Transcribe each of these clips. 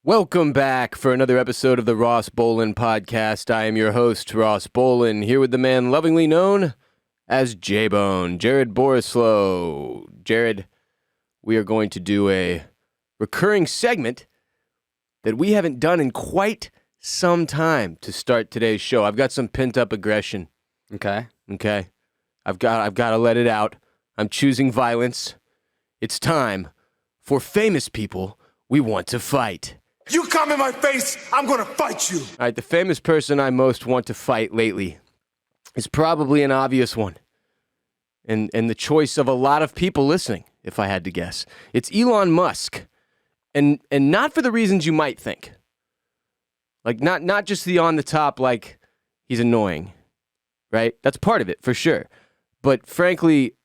Welcome back for another episode of the Ross Bolen podcast. I am your host, Ross Bolen, here with the man lovingly known as J-Bone, Jared Borislow. Jared, we are going to do a recurring segment that we haven't done in quite some time to start today's show. I've got some pent-up aggression. Okay. I've got to let it out. I'm choosing violence. It's time for famous people we want to fight. You come in my face, I'm gonna fight you. All right, the famous person I most want to fight lately is probably an obvious one. And the choice of a lot of people listening, if I had to guess. It's Elon Musk. And not for the reasons you might think. Like, not just the on the top, like, he's annoying. Right? That's part of it, for sure. But frankly,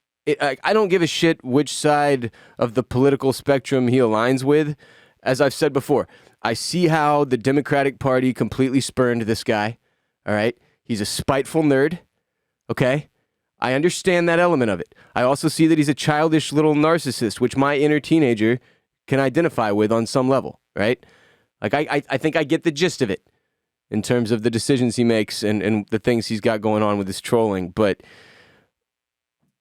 I don't give a shit which side of the political spectrum he aligns with. As I've said before, I see how the Democratic Party completely spurned this guy. All right? He's a spiteful nerd. Okay? I understand that element of it. I also see that he's a childish little narcissist, which my inner teenager can identify with on some level. Right? Like, I think I get the gist of it in terms of the decisions he makes and the things he's got going on with his trolling. But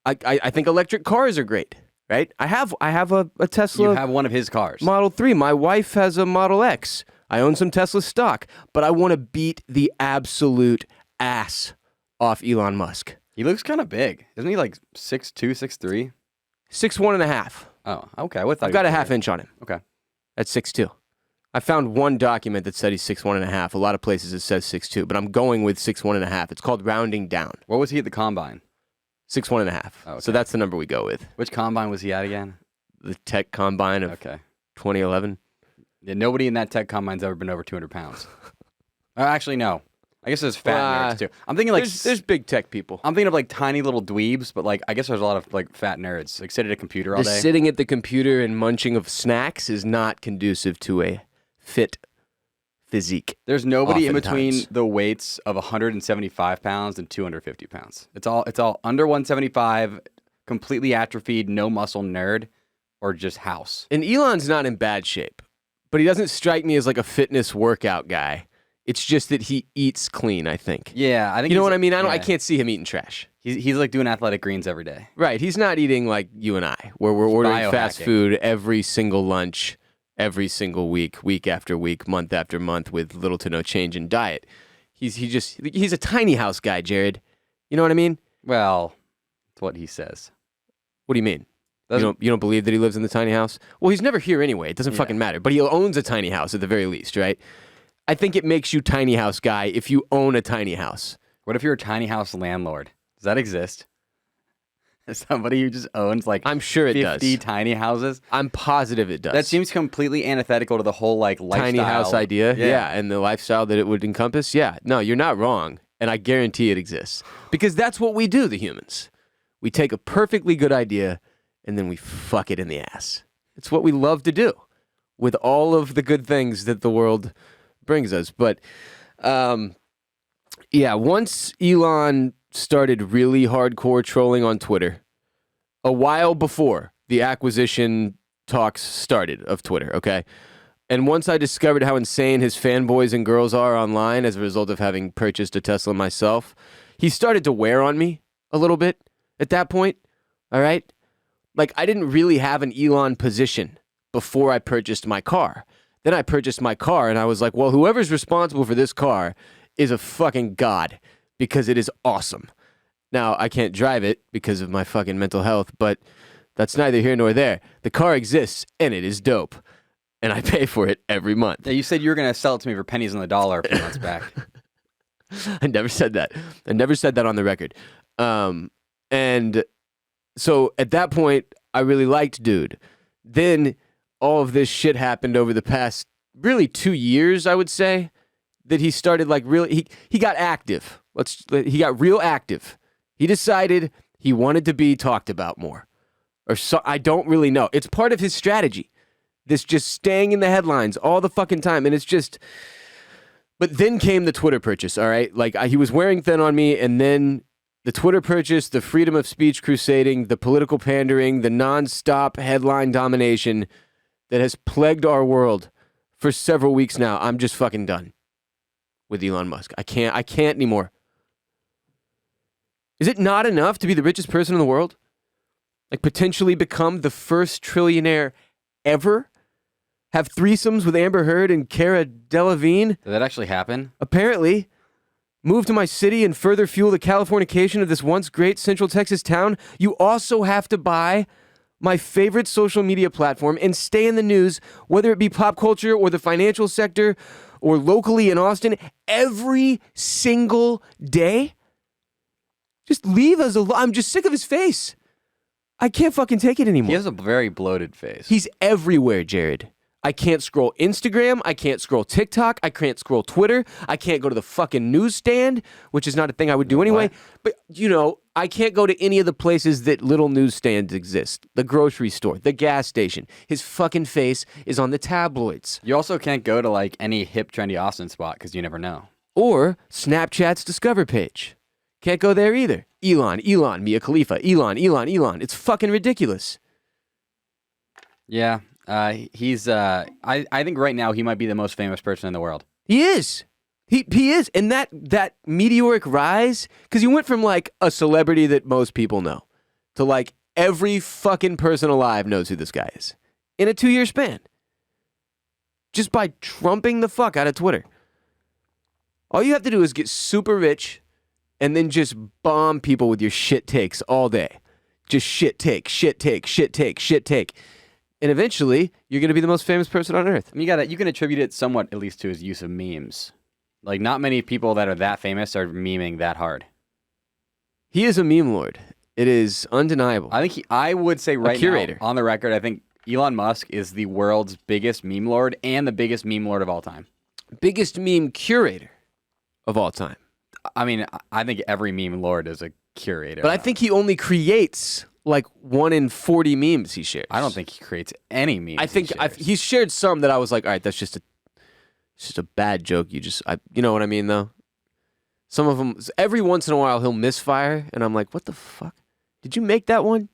I think electric cars are great. Right? I have a Tesla. You have one of his cars. Model 3. My wife has a Model X. I own some Tesla stock. But I want to beat the absolute ass off Elon Musk. He looks kind of big. Isn't he like 6'2", 6'3"? 6'1.5". Oh, okay. I've got a half inch on him. Okay. That's 6'2". I found one document that said he's 6'1.5". A lot of places it says 6'2", but I'm going with 6'1.5". It's called rounding down. What was he at the combine? 6'1.5". Oh, okay. So that's the number we go with. Which combine was he at again? The tech combine of 2011. Yeah, nobody in that tech combine's ever been over 200 pounds. Actually, no. I guess there's fat nerds too. I'm thinking like there's big tech people. I'm thinking of like tiny little dweebs, but like I guess there's a lot of like fat nerds like sit at a computer all day. Sitting at the computer and munching of snacks is not conducive to a fit physique. There's nobody in oftentimes. between the weights of 175 pounds and 250 pounds. It's all under 175, completely atrophied, no muscle nerd, or just house. And Elon's not in bad shape, but he doesn't strike me as like a fitness workout guy. It's just that he eats clean, I think. Yeah, I think you know what I mean. I can't see him eating trash. He's like doing athletic greens every day. Right. He's not eating like you and I, where we're ordering fast food every single lunch, every single week, week after week, month after month, with little to no change in diet. He's a tiny house guy, Jared. You know what I mean? Well, that's what he says. What do you mean? You don't believe that he lives in the tiny house? Well, he's never here anyway. It doesn't fucking matter. But he owns a tiny house at the very least, right? I think it makes you tiny house guy if you own a tiny house. What if you're a tiny house landlord? Does that exist? Somebody who just owns like I'm sure it 50 does. tiny houses? I'm positive it does. That seems completely antithetical to the whole like lifestyle. Tiny house idea? Yeah, and the lifestyle that it would encompass? Yeah. No, you're not wrong. And I guarantee it exists. Because that's what we do, the humans. We take a perfectly good idea and then we fuck it in the ass. It's what we love to do with all of the good things that the world brings us. But once Elon started really hardcore trolling on Twitter, a while before the acquisition talks started of Twitter, okay? And once I discovered how insane his fanboys and girls are online as a result of having purchased a Tesla myself, he started to wear on me a little bit at that point, all right? Like, I didn't really have an Elon position before I purchased my car. Then I purchased my car, and I was like, well, whoever's responsible for this car is a fucking god, because it is awesome. Now, I can't drive it because of my fucking mental health, but that's neither here nor there. The car exists, and it is dope, and I pay for it every month. Yeah, you said you were going to sell it to me for pennies on the dollar a few months back. I never said that. I never said that on the record. And so at that point, I really liked Dude. Then all of this shit happened over the past really 2 years, I would say, that he started like really, he got active. He got real active. He decided he wanted to be talked about more. Or so, I don't really know. It's part of his strategy. This just staying in the headlines all the fucking time. And it's just, but then came the Twitter purchase, all right? Like he was wearing thin on me, and then the Twitter purchase, the freedom of speech crusading, the political pandering, the nonstop headline domination that has plagued our world for several weeks now. I'm just fucking done with Elon Musk. I can't anymore. Is it not enough to be the richest person in the world? Like potentially become the first trillionaire ever? Have threesomes with Amber Heard and Cara Delevingne? Did that actually happen? Apparently. Move to my city and further fuel the Californication of this once great Central Texas town? You also have to buy my favorite social media platform and stay in the news, whether it be pop culture or the financial sector or locally in Austin, every single day? Just leave us alone. I'm just sick of his face. I can't fucking take it anymore. He has a very bloated face. He's everywhere, Jared. I can't scroll Instagram. I can't scroll TikTok. I can't scroll Twitter. I can't go to the fucking newsstand, which is not a thing I would do anyway. What? But, I can't go to any of the places that little newsstands exist. The grocery store, the gas station. His fucking face is on the tabloids. You also can't go to like any hip, trendy Austin spot because you never know. Or Snapchat's Discover page. Can't go there either. Elon, Mia Khalifa, Elon. It's fucking ridiculous. Yeah. He's I think right now he might be the most famous person in the world. He is. He is. And that meteoric rise, because he went from like a celebrity that most people know to like every fucking person alive knows who this guy is in a 2-year span. Just by trumping the fuck out of Twitter. All you have to do is get super rich and then just bomb people with your shit takes all day. Just shit take. And eventually, you're going to be the most famous person on earth. And you can attribute it somewhat, at least, to his use of memes. Like, not many people that are that famous are memeing that hard. He is a meme lord. It is undeniable. I would say right curator. now, on the record, I think Elon Musk is the world's biggest meme lord and the biggest meme lord of all time. Biggest meme curator of all time. I mean, I think every meme lord is a curator. But I think he only creates like 1 in 40 memes he shares. I don't think he creates any memes. I think he's shared some that I was like, all right, that's just a bad joke. You know what I mean, though? Some of them, every once in a while, he'll misfire, and I'm like, what the fuck? Did you make that one?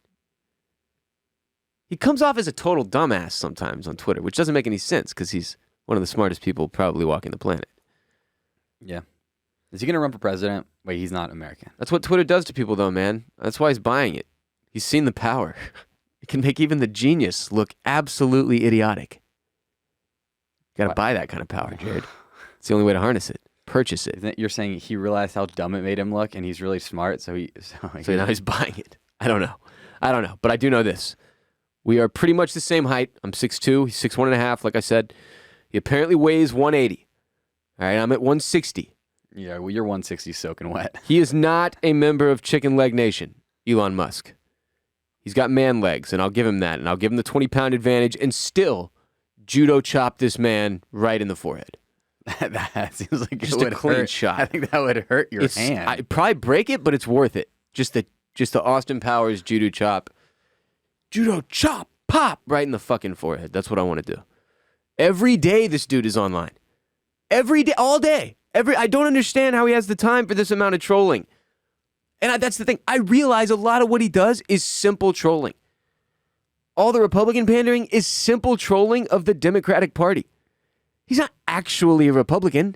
He comes off as a total dumbass sometimes on Twitter, which doesn't make any sense because he's one of the smartest people probably walking the planet. Yeah. Is he going to run for president? Wait, he's not American. That's what Twitter does to people, though, man. That's why he's buying it. He's seen the power. It can make even the genius look absolutely idiotic. You got to buy that kind of power, Jared. It's the only way to harness it. Purchase it. You're saying he realized how dumb it made him look, and he's really smart, so now he's buying it. I don't know. But I do know this. We are pretty much the same height. I'm 6'2". He's 6'1.5", like I said. He apparently weighs 180. All right, I'm at 160. Yeah, well, you're 160 soaking wet. He is not a member of Chicken Leg Nation, Elon Musk. He's got man legs, and I'll give him that. And I'll give him the 20-pound advantage and still judo chop this man right in the forehead. That seems like just a clean shot. I think that would hurt your hand. I'd probably break it, but it's worth it. Just the Austin Powers judo chop. Judo chop, pop, right in the fucking forehead. That's what I want to do. Every day this dude is online. Every day, all day. I don't understand how he has the time for this amount of trolling. And that's the thing. I realize a lot of what he does is simple trolling. All the Republican pandering is simple trolling of the Democratic Party. He's not actually a Republican.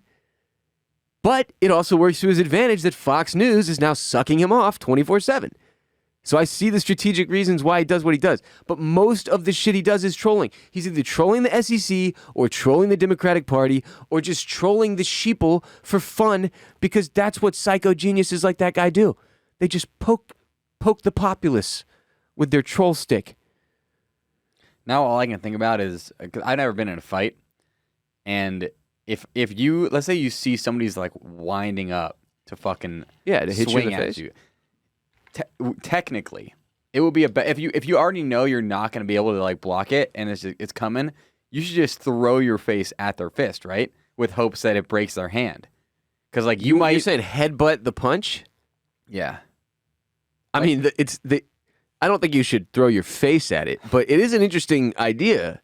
But it also works to his advantage that Fox News is now sucking him off 24/7. So I see the strategic reasons why he does what he does. But most of the shit he does is trolling. He's either trolling the SEC or trolling the Democratic Party or just trolling the sheeple for fun because that's what psycho geniuses like that guy do. They just poke the populace with their troll stick. Now all I can think about is, cause I've never been in a fight, and if you, let's say you see somebody's like winding up to fucking to hit you in the at face. you, technically, it would be if you already know you're not going to be able to like block it and it's coming, you should just throw your face at their fist, right? With hopes that it breaks their hand, because like you're saying headbutt the punch. Yeah. I mean, I don't think you should throw your face at it, but it is an interesting idea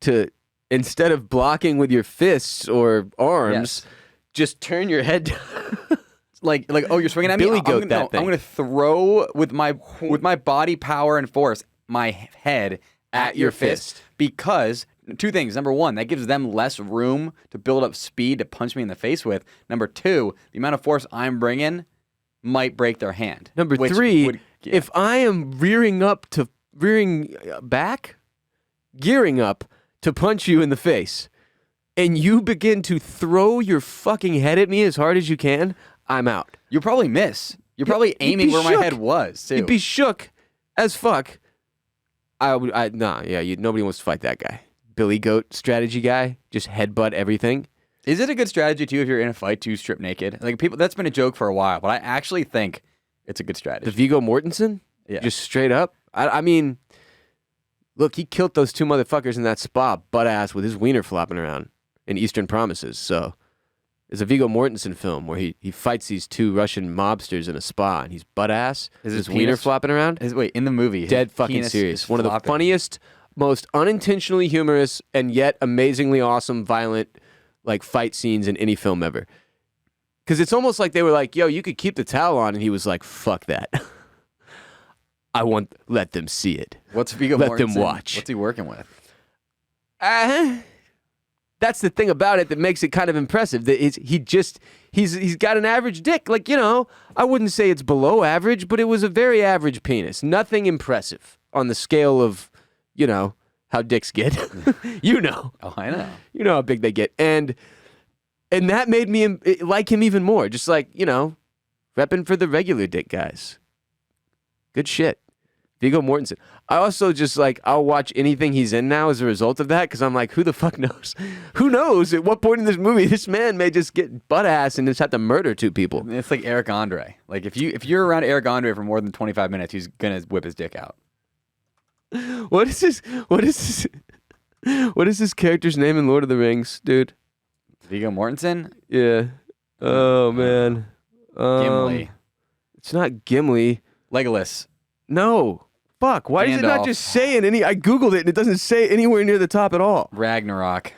to, instead of blocking with your fists or arms, just turn your head down. like oh, you're swinging at me? I'm going to throw with my body power and force my head at your fist. Because two things. Number one, that gives them less room to build up speed to punch me in the face with. Number two, the amount of force I'm bringing might break their hand. Number three, if I am gearing up to punch you in the face, and you begin to throw your fucking head at me as hard as you can, I'm out. You'll probably miss. You're probably aiming where my head was, too. You'd be shook as fuck. Nobody wants to fight that guy. Billy Goat strategy guy, just headbutt everything. Is it a good strategy, too, if you're in a fight to strip naked? Like, people, that's been a joke for a while, but I actually think it's a good strategy. The Viggo Mortensen? Yeah. Just straight up? I mean, look, he killed those two motherfuckers in that spa, butt-ass, with his wiener flopping around in Eastern Promises. So, it's a Viggo Mortensen film where he fights these two Russian mobsters in a spa, and he's butt-ass, his wiener flopping around. Wait, in the movie? Dead fucking serious. One of the funniest, most unintentionally humorous, and yet amazingly awesome, violent like fight scenes in any film ever. Because it's almost like they were like, yo, you could keep the towel on. And he was like, fuck that. Let them see it. What's Viggo Let Mortensen? them watch. What's he working with? That's the thing about it that makes it kind of impressive. That he's got an average dick. Like, you know, I wouldn't say it's below average, but it was a very average penis. Nothing impressive on the scale of, you know, how dicks get. You know. Oh, I know. You know how big they get. And that made me like him even more. Just like, you know, repping for the regular dick guys. Good shit. Viggo Mortensen. I also just like, I'll watch anything he's in now as a result of that, because I'm like, who the fuck knows? Who knows at what point in this movie this man may just get butt-ass and just have to murder two people. It's like Eric Andre. Like, if you're around Eric Andre for more than 25 minutes, he's going to whip his dick out. What is this character's name in Lord of the Rings, dude? Viggo Mortensen? Yeah. Oh, man. Gimli. It's not Gimli. Legolas. No. Fuck. Why does it not Gandalf. just say in any... I Googled it and it doesn't say anywhere near the top at all. Ragnarok.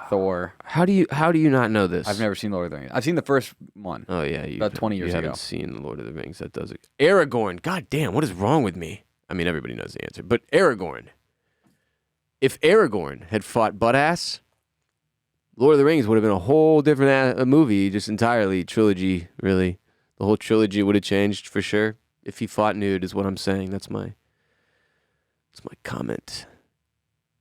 Thor. How do you not know this? I've never seen Lord of the Rings. I've seen the first one. Oh, yeah. About 20 years ago. You haven't seen The Lord of the Rings. That does it. Aragorn. God damn, what is wrong with me? I mean, everybody knows the answer. But Aragorn. If Aragorn had fought butt-ass, Lord of the Rings would have been a whole different movie, just entirely. Trilogy, really. The whole trilogy would have changed for sure. If he fought nude is what I'm saying. That's my comment.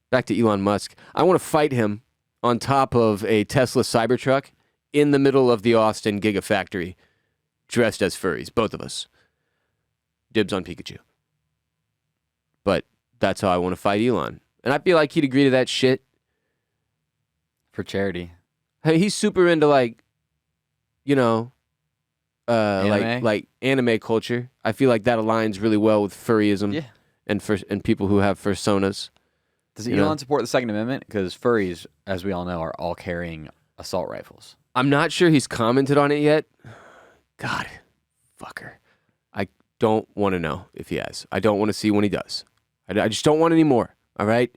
Back to Elon Musk. I want to fight him on top of a Tesla Cybertruck in the middle of the Austin Gigafactory, dressed as furries, both of us. Dibs on Pikachu. But that's how I want to fight Elon. And I feel like he'd agree to that shit. For charity. Hey, he's super into like, you know, Anime? like anime culture. I feel like that aligns really well with furryism. Yeah. And people who have fursonas. Does Elon support the Second Amendment? Because furries, as we all know, are all carrying assault rifles. I'm not sure he's commented on it yet. God, fucker. I don't want to know if he has. I don't want to see when he does. I just don't want any more, all right?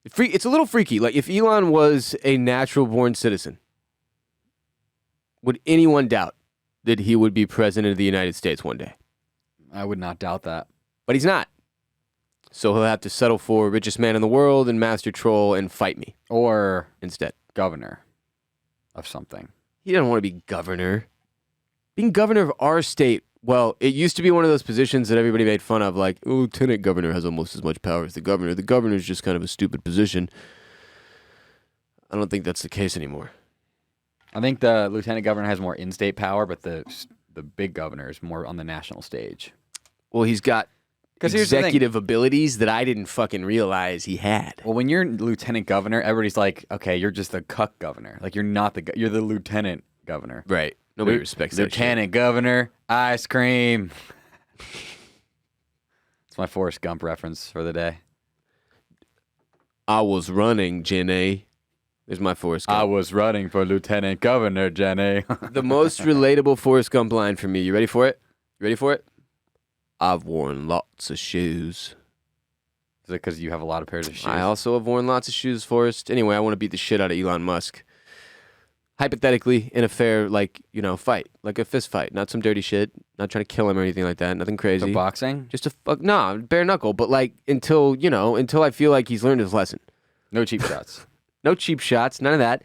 It's a little freaky. Like, if Elon was a natural-born citizen, would anyone doubt that he would be president of the United States one day? I would not doubt that. But he's not. So he'll have to settle for richest man in the world and master troll and fight me. Or instead. Governor of something. He doesn't want to be governor. Being governor of our state, well, it used to be one of those positions that everybody made fun of, like, oh, lieutenant governor has almost as much power as the governor. The governor's just kind of a stupid position. I don't think that's the case anymore. I think the lieutenant governor has more in-state power, but the big governor is more on the national stage. Well, he's got here's the thing. executive abilities that I didn't fucking realize he had. Well, when you're lieutenant governor, everybody's like, okay, you're just the cuck governor. Like, you're not you're the lieutenant governor. Right. Nobody respects that shit. Lieutenant governor, ice cream. It's my Forrest Gump reference for the day. I was running, Jenny. There's my Forrest Gump. I was running for lieutenant governor, Jenny. The most relatable Forrest Gump line for me. You ready for it? You ready for it? I've worn lots of shoes. Is it because you have a lot of pairs of shoes? I also have worn lots of shoes, Forrest. Anyway, I want to beat the shit out of Elon Musk. hypothetically in a fair, like, fight, like a fist fight, not some dirty shit, not trying to kill him or anything like that, nothing crazy. So boxing? Just bare knuckle, but like until I feel like he's learned his lesson. No cheap shots. No cheap shots, none of that.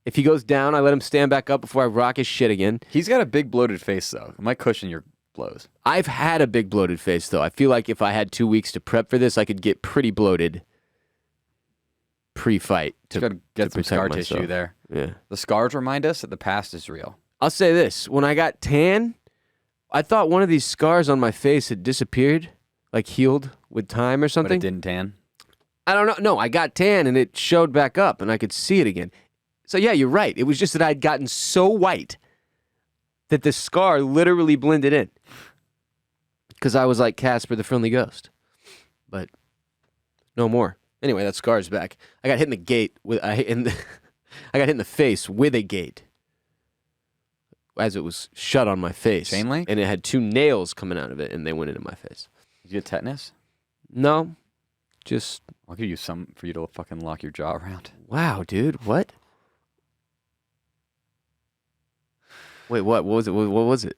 If he goes down, I let him stand back up before I rock his shit again. He's got a big bloated face, though. It might cushion your blows. I've had a big bloated face, though. I feel like if I had 2 weeks to prep for this, I could get pretty bloated pre-fight to got to get some scar myself. tissue there. Yeah. The scars remind us that the past is real. I'll say this. When I got tan, I thought one of these scars on my face had disappeared, like healed with time or But something. it didn't tan. I don't know. No, I got tan and it showed back up and I could see it again. So yeah, you're right. It was just that I'd gotten so white that the scar literally blended in. Because I was like Casper the Friendly Ghost. But no more. Anyway, that scar's back. I got hit in the gate I got hit in the face with a gate as it was shut on my face. Chain link? And it had 2 nails coming out of it and they went into my face. Did you get tetanus? No. Just I'll give you some for you to fucking lock your jaw around. wow, dude. What? Wait, what? What was it? What was it?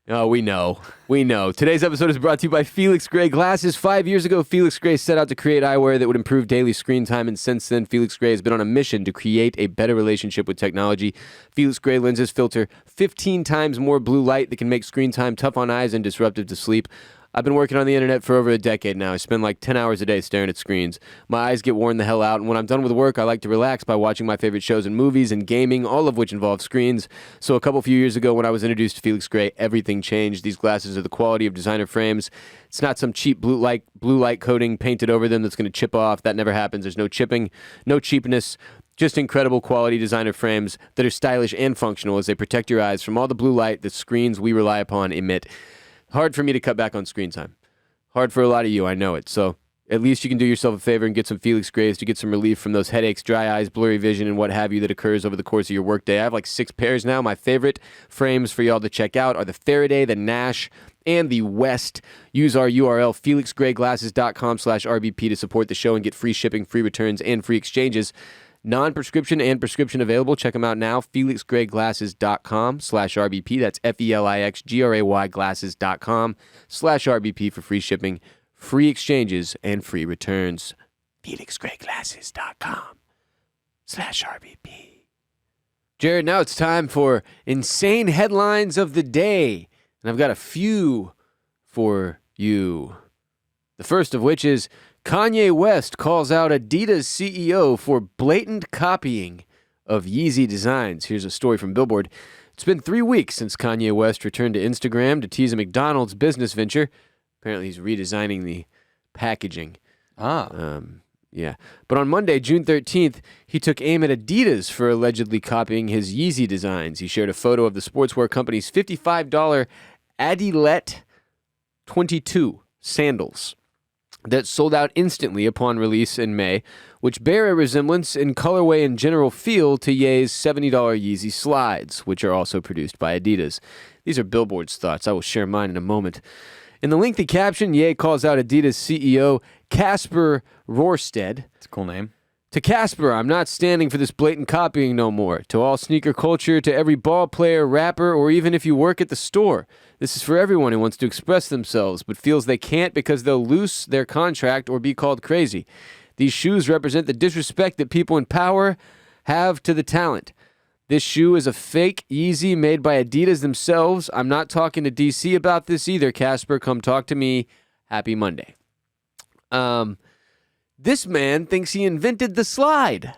Oh, we know. We know. Today's episode is brought to you by Felix Gray Glasses. 5 years ago, Felix Gray set out to create eyewear that would improve daily screen time, and since then, Felix Gray has been on a mission to create a better relationship with technology. Felix Gray lenses filter 15 times more blue light that can make screen time tough on eyes and disruptive to sleep. I've been working on the internet for over a decade now. I spend like 10 hours a day staring at screens. My eyes get worn the hell out, and when I'm done with work, I like to relax by watching my favorite shows and movies and gaming, all of which involve screens. So a few years ago when I was introduced to Felix Gray, everything changed. These glasses are the quality of designer frames. It's not some cheap blue light coating painted over them that's going to chip off. That never happens. There's no chipping, no cheapness. Just incredible quality designer frames that are stylish and functional as they protect your eyes from all the blue light the screens we rely upon emit. Hard for me to cut back on screen time. Hard for a lot of you, I know it. So at least you can do yourself a favor and get some Felix Grays to get some relief from those headaches, dry eyes, blurry vision, and what have you that occurs over the course of your workday. I have like 6 pairs now. My favorite frames for y'all to check out are the Faraday, the Nash, and the West. Use our URL, felixgrayglasses.com/RBP to support the show and get free shipping, free returns, and free exchanges. Non-prescription and prescription available. Check them out now. felixgrayglasses.com/RBP. That's FELIXGRAY glasses.com/RBP for free shipping, free exchanges, and free returns. felixgrayglasses.com/RBP. Jared, now it's time for insane headlines of the day. And I've got a few for you. The first of which is Kanye West calls out Adidas CEO for blatant copying of Yeezy designs. Here's a story from Billboard. It's been 3 weeks since Kanye West returned to Instagram to tease a McDonald's business venture. Apparently he's redesigning the packaging. Yeah. But on Monday, June 13th, he took aim at Adidas for allegedly copying his Yeezy designs. He shared a photo of the sportswear company's $55 Adilet 22 sandals that sold out instantly upon release in May, which bear a resemblance in colorway and general feel to Ye's $70 Yeezy slides, which are also produced by Adidas. These are Billboard's thoughts. I will share mine in a moment. In the lengthy caption, Ye calls out Adidas CEO Casper Rorsted. It's a cool name. To Casper, I'm not standing for this blatant copying no more. To all sneaker culture, to every ball player, rapper, or even if you work at the store. This is for everyone who wants to express themselves, but feels they can't because they'll lose their contract or be called crazy. These shoes represent the disrespect that people in power have to the talent. This shoe is a fake Yeezy made by Adidas themselves. I'm not talking to DC about this either, Casper. Come talk to me. Happy Monday. This man thinks he invented the slide,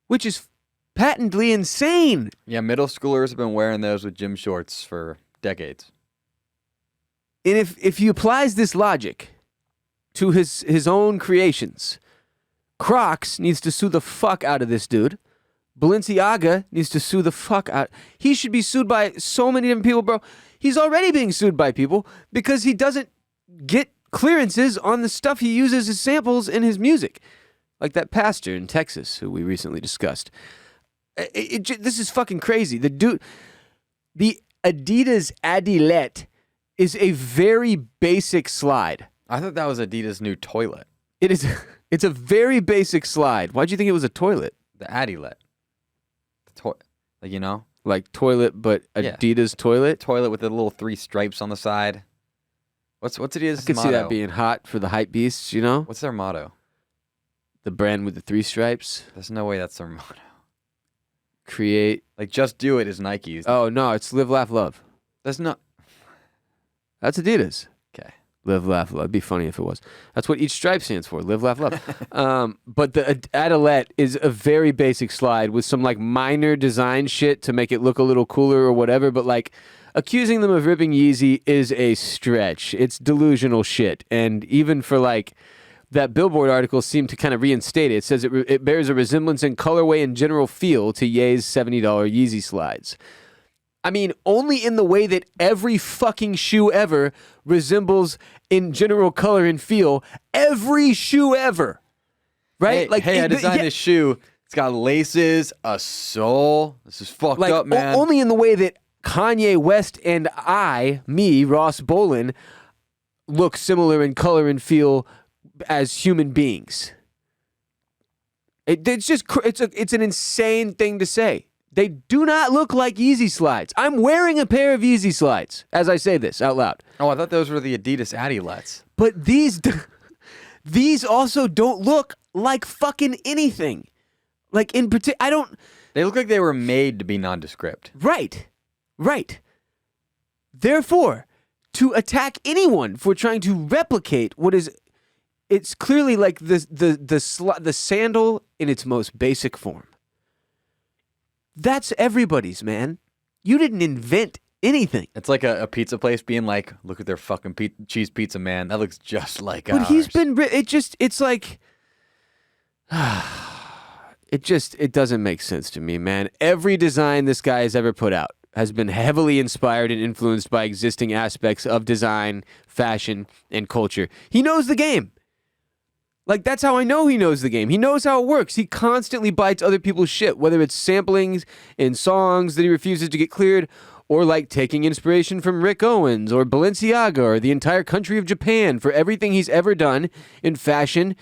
which is patently insane. Yeah, middle schoolers have been wearing those with gym shorts for decades. And if he applies this logic to his own creations, Crocs needs to sue the fuck out of this dude. Balenciaga needs to sue the fuck out. He should be sued by so many different people, bro. He's already being sued by people because he doesn't get clearances on the stuff he uses as samples in his music. Like that pastor in Texas who we recently discussed. This is fucking crazy. The Adidas Adilet is a very basic slide. I thought that was Adidas' new toilet. It is. It's a very basic slide. Why'd you think it was a toilet? The Adilet. Like, you know? Like toilet, but Yeah. Adidas toilet? Toilet with the little 3 stripes on the side. What's Adidas' I could motto? see that being hot for the hype beasts, you know? What's their motto? The brand with the 3 stripes. There's no way that's their motto. Create. Like, just do it is Nike's. Oh, no, it's live, laugh, love. That's not... That's Adidas. Okay. Live, laugh, love. It'd be funny if it was. That's what each stripe stands for. Live, laugh, love. But the Adilet is a very basic slide with some like minor design shit to make it look a little cooler or whatever. But like accusing them of ripping Yeezy is a stretch. It's delusional shit. And even for like that Billboard article seemed to kind of reinstate it. It says it bears a resemblance in colorway and general feel to Ye's $70 Yeezy slides. I mean, only in the way that every fucking shoe ever resembles in general color and feel every shoe ever. Right? Hey, I designed this shoe. It's got laces, a sole. This is fucked up, man. Only in the way that Kanye West and me, Ross Bolen, look similar in color and feel as human beings. It's an insane thing to say. They do not look like Yeezy slides. I'm wearing a pair of Yeezy slides as I say this out loud. Oh, I thought those were the Adidas Adilets. But these also don't look like fucking anything. Like in particular, They look like they were made to be nondescript. Right. Therefore, to attack anyone for trying to replicate it's clearly like the sandal in its most basic form. That's everybody's, man. You didn't invent anything. It's like a pizza place being like, look at their fucking cheese pizza, man. That looks just like ours. But he's been, it's like, it doesn't make sense to me, man. Every design this guy has ever put out has been heavily inspired and influenced by existing aspects of design, fashion, and culture. He knows the game. Like, that's how I know he knows the game. He knows how it works. He constantly bites other people's shit, whether it's samplings in songs that he refuses to get cleared, or like taking inspiration from Rick Owens or Balenciaga or the entire country of Japan for everything he's ever done in fashion.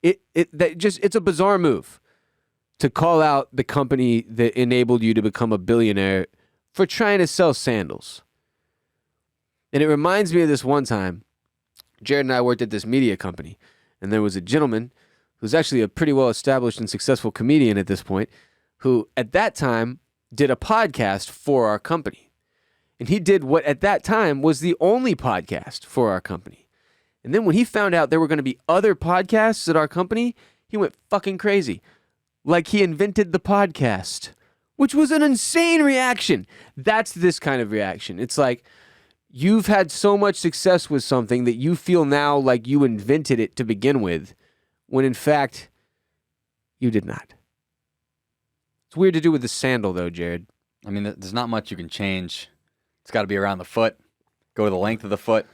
It's a bizarre move to call out the company that enabled you to become a billionaire for trying to sell sandals. And it reminds me of this one time. Jared and I worked at this media company. And there was a gentleman who's actually a pretty well-established and successful comedian at this point, who at that time did a podcast for our company. And he did what at that time was the only podcast for our company. And then when he found out there were going to be other podcasts at our company, he went fucking crazy. Like he invented the podcast, which was an insane reaction. That's this kind of reaction. It's like, you've had so much success with something that you feel now like you invented it to begin with, when in fact, you did not. It's weird to do with the sandal, though, Jared. I mean, there's not much you can change. It's got to be around the foot. Go the length of the foot.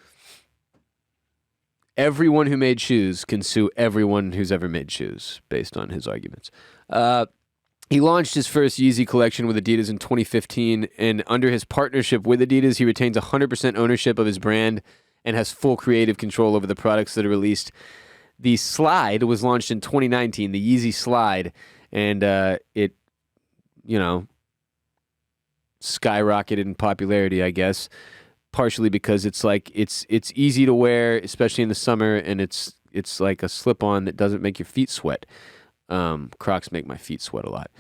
Everyone who made shoes can sue everyone who's ever made shoes, based on his arguments. He launched his first Yeezy collection with Adidas in 2015, and under his partnership with Adidas, he retains 100% ownership of his brand and has full creative control over the products that are released. The Slide was launched in 2019, the Yeezy Slide, and it, skyrocketed in popularity, I guess, partially because it's easy to wear, especially in the summer, and it's like a slip-on that doesn't make your feet sweat. Crocs make my feet sweat a lot.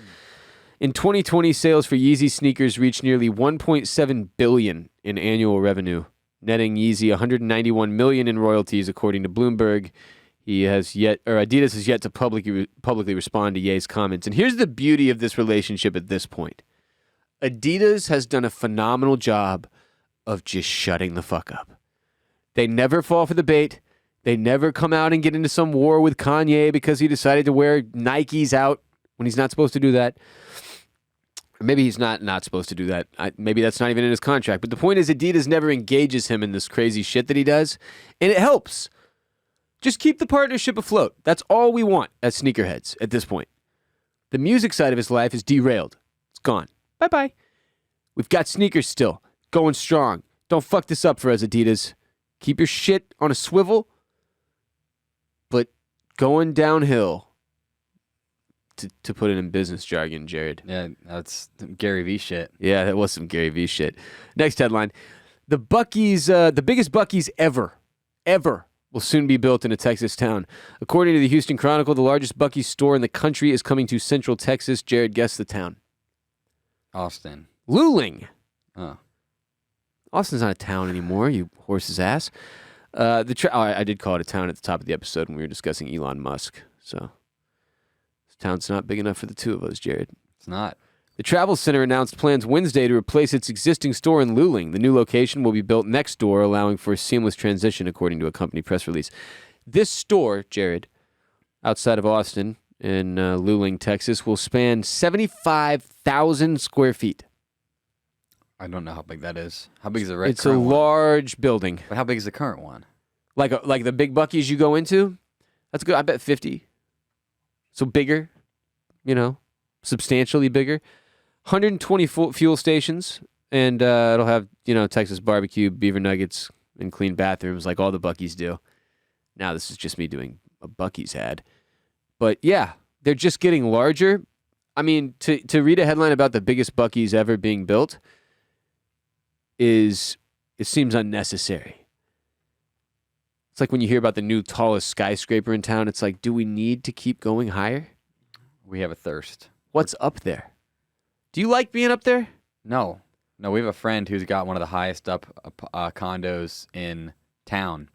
In 2020, sales for Yeezy sneakers reached nearly $1.7 billion in annual revenue, netting Yeezy $191 million in royalties, according to Bloomberg. Adidas has yet to publicly respond to Ye's comments. And here's the beauty of this relationship at this point. Adidas has done a phenomenal job of just shutting the fuck up. They never fall for the bait. They never come out and get into some war with Kanye because he decided to wear Nikes out when he's not supposed to do that. Or maybe he's not supposed to do that. Maybe that's not even in his contract. But the point is, Adidas never engages him in this crazy shit that he does. And it helps. Just keep the partnership afloat. That's all we want as sneakerheads at this point. The music side of his life is derailed. It's gone. Bye-bye. We've got sneakers still. Going strong. Don't fuck this up for us, Adidas. Keep your shit on a swivel. But going downhill. To put it in business jargon, Jared. Yeah, that's Gary V shit. Yeah, that was some Gary V shit. Next headline. The Buc-ee's, the biggest Buc-ee's ever, will soon be built in a Texas town. According to the Houston Chronicle, the largest Buc-ee's store in the country is coming to Central Texas. Jared, guess the town. Austin. Luling. Oh. Austin's not a town anymore, you horse's ass. I did call it a town at the top of the episode when we were discussing Elon Musk. So this town's not big enough for the two of us, Jared. It's not. The Travel Center announced plans Wednesday to replace its existing store in Luling. The new location will be built next door, allowing for a seamless transition, according to a company press release. This store, Jared, outside of Austin in Luling, Texas, will span 75,000 square feet. I don't know how big that is. How big is the It's a large building. But how big is the current one? Like the big Buc-ee's you go into? That's good. I bet 50. So bigger, substantially bigger. 120 fuel stations, and it'll have, Texas barbecue, beaver nuggets, and clean bathrooms like all the Buc-ee's do. Now this is just me doing a Buc-ee's ad. But yeah, they're just getting larger. I mean, to read a headline about the biggest Buc-ee's ever being built it seems unnecessary. It's like when you hear about the new tallest skyscraper in town, it's like, do we need to keep going higher? We have a thirst. What's up there? Do you like being up there? No, we have a friend who's got one of the highest up condos in town,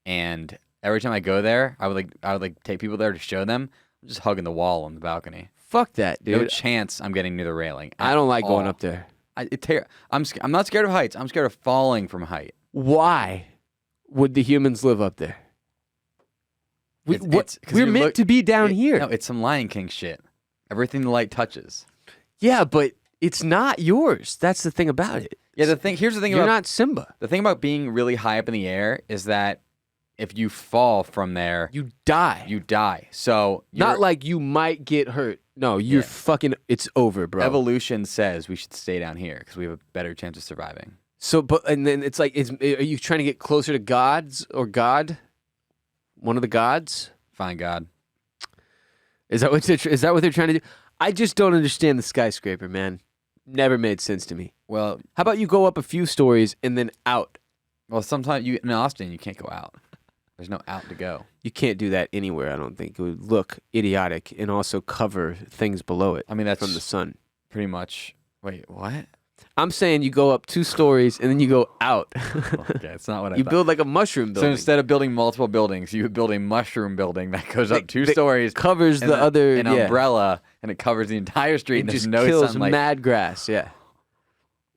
and every time I go there, I would take people there to show them. I'm just hugging the wall on the balcony. Fuck that, dude. No chance I'm getting near the railing. I don't like going up there. I'm not scared of heights. I'm scared of falling from height. Why would the humans live up there? We're meant to be down here. No, it's some Lion King shit. Everything the light touches. Yeah, but it's not yours. That's the thing about it. Yeah, here's the thing. You're not Simba. The thing about being really high up in the air is that if you fall from there, you die. You die. So not like you might get hurt. No, you're fucking. It's over, bro. Evolution says we should stay down here because we have a better chance of surviving. So, and then it's like, are you trying to get closer to gods or God? One of the gods? Find God. Is that what they're trying to do? I just don't understand the skyscraper, man. Never made sense to me. Well, how about you go up a few stories and then out? Well, sometimes in Austin you can't go out. There's no out to go. You can't do that anywhere, I don't think. It would look idiotic and also cover things below it. I mean, that's from the sun. Pretty much. Wait, what? I'm saying you go up 2 stories and then you go out. Okay, it's not what I You thought. build like a mushroom building. So instead of building multiple buildings, you would build a mushroom building that goes up 2 stories. Covers the other... An umbrella, and it covers the entire street. And just no kills sunlight. mad grass, yeah.